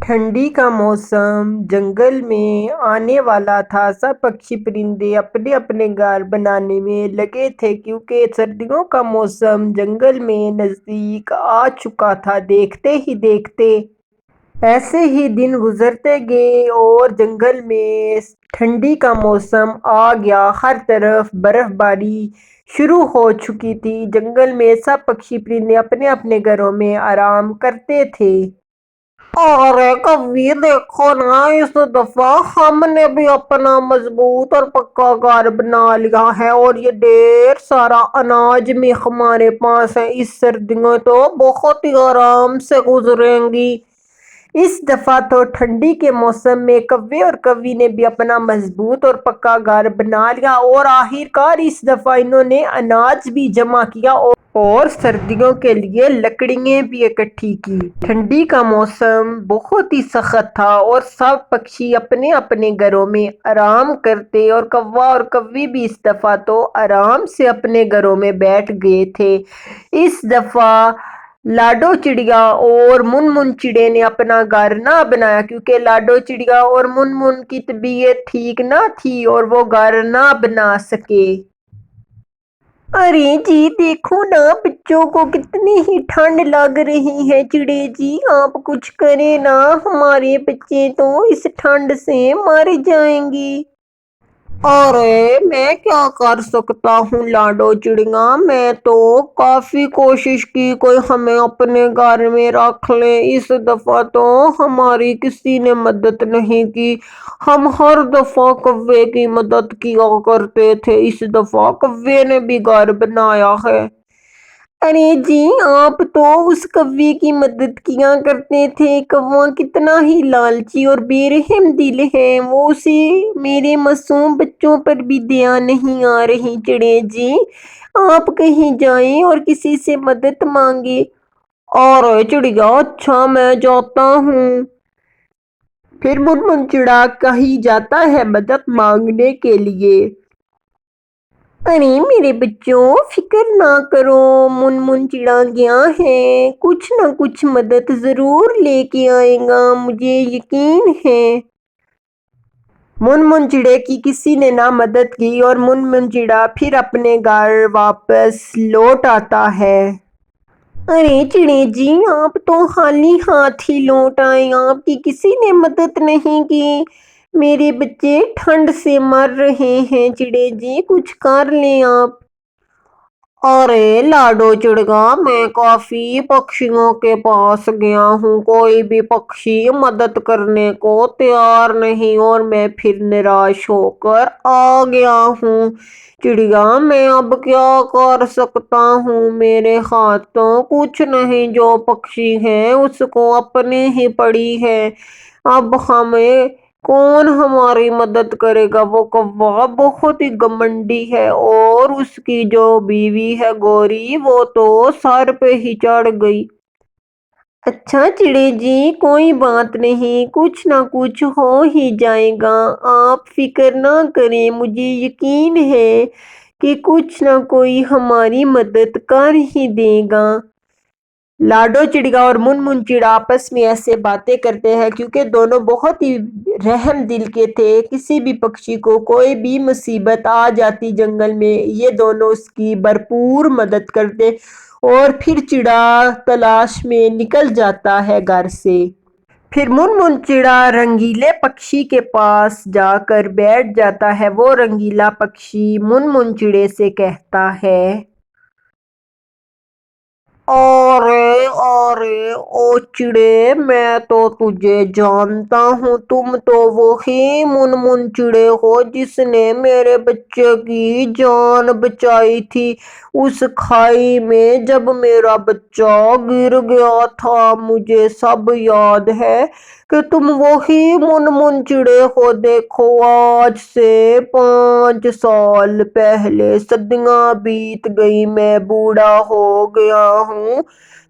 ٹھنڈی کا موسم جنگل میں آنے والا تھا۔ سب پکشی پرندے اپنے اپنے گھر بنانے میں لگے تھے کیونکہ سردیوں کا موسم جنگل میں نزدیک آ چکا تھا۔ دیکھتے ہی دیکھتے ایسے ہی دن گزرتے گئے اور جنگل میں ٹھنڈی کا موسم آ گیا۔ ہر طرف برف باری شروع ہو چکی تھی۔ جنگل میں سب پکشی پرندے اپنے اپنے گھروں میں آرام کرتے تھے۔ ارے کبھی دیکھو نا، اس دفعہ ہم نے بھی اپنا مضبوط اور پکا گھر بنا لیا ہے اور یہ ڈھیر سارا اناج بھی ہمارے پاس ہے۔ اس سردیاں تو بہت ہی آرام سے گزریں گی۔ اس دفعہ تو ٹھنڈی کے موسم میں کوے اور کوی نے بھی اپنا مضبوط اور پکا گھر بنا لیا اور آخرکار اس دفعہ انہوں نے اناج بھی جمع کیا اور سردیوں کے لیے لکڑیاں بھی اکٹھی کی۔ ٹھنڈی کا موسم بہت ہی سخت تھا اور سب پکشی اپنے اپنے گھروں میں آرام کرتے اور کوا اور کوی بھی اس دفعہ تو آرام سے اپنے گھروں میں بیٹھ گئے تھے۔ اس دفعہ لاڈو چڑیا اور من چڑے نے اپنا گھر نہ بنایا کیونکہ لاڈو چڑیا اور من کی طبیعت ٹھیک نہ تھی اور وہ گھر نہ بنا سکے۔ ارے جی دیکھو نا، بچوں کو کتنی ہی ٹھنڈ لگ رہی ہے۔ چڑے جی آپ کچھ کریں نا، ہمارے بچے تو اس ٹھنڈ سے مر جائیں گے۔ ارے میں کیا کر سکتا ہوں لاڈو چڑیا، میں تو کافی کوشش کی کوئی ہمیں اپنے گھر میں رکھ لے۔ اس دفعہ تو ہماری کسی نے مدد نہیں کی۔ ہم ہر دفعہ کوے کی مدد کیا کرتے تھے، اس دفعہ کوے نے بھی گھر بنایا ہے۔ ارے جی آپ تو اس کوے کی مدد کیا کرتے تھے، کوا کتنا ہی لالچی اور بے رحم دل ہے، وہ اسے میرے معصوم بچوں پر بھی دیا نہیں آ رہی۔ چڑے جی آپ کہیں جائیں اور کسی سے مدد مانگے۔ ارے چڑیا اچھا میں جاتا ہوں۔ پھر من چڑا کہیں جاتا ہے مدد مانگنے کے لیے۔ ارے میرے بچوں فکر نہ کرو، من چڑا گیا ہے، کچھ نہ کچھ مدد ضرور لے کے آئے گا، مجھے یقین ہے۔ من چڑے کی کسی نے نہ مدد کی اور من چڑا پھر اپنے گھر واپس لوٹ آتا ہے۔ ارے چڑے جی آپ تو خالی ہاتھ ہی لوٹ آئے، آپ کی کسی نے مدد نہیں کی، میرے بچے ٹھنڈ سے مر رہے ہیں۔ چڑے جی کچھ کر لیں آپ۔ ارے لاڈو چڑیا میں کافی پکشیوں کے پاس گیا ہوں، کوئی بھی پکشی مدد کرنے کو تیار نہیں اور میں پھر نراش ہو کر آ گیا ہوں۔ چڑیا میں اب کیا کر سکتا ہوں، میرے ہاتھ تو کچھ نہیں، جو پکشی ہے اس کو اپنی ہی پڑی ہے، اب ہمیں کون ہماری مدد کرے گا۔ وہ کوا بہت ہی گھمنڈی ہے اور اس کی جو بیوی ہے گوری، وہ تو سر پہ ہی چڑھ گئی۔ اچھا چڑے جی کوئی بات نہیں، کچھ نہ کچھ ہو ہی جائے گا، آپ فکر نہ کریں، مجھے یقین ہے کہ کچھ نہ کوئی ہماری مدد کر ہی دے گا۔ لاڈو چڑیا اور من چڑا آپس میں ایسے باتیں کرتے ہیں کیونکہ دونوں بہت ہی رحم دل کے تھے۔ کسی بھی پکشی کو کوئی بھی مصیبت آ جاتی جنگل میں، یہ دونوں اس کی بھرپور مدد کرتے اور پھر چڑا تلاش میں نکل جاتا ہے گھر سے۔ پھر من چڑا رنگیلے پکشی کے پاس جا کر بیٹھ جاتا ہے۔ وہ رنگیلا پکشی من چڑے سے کہتا ہے، ارے او چڑے میں تو تجھے جانتا ہوں، تم تو وہی من چڑے ہو جس نے میرے بچے کی جان بچائی تھی اس کھائی میں جب میرا بچہ گر گیا تھا، مجھے سب یاد ہے کہ تم وہی من چڑے ہو۔ دیکھو آج سے 5 سال پہلے صدیاں بیت گئی، میں بوڑھا ہو گیا ہوں،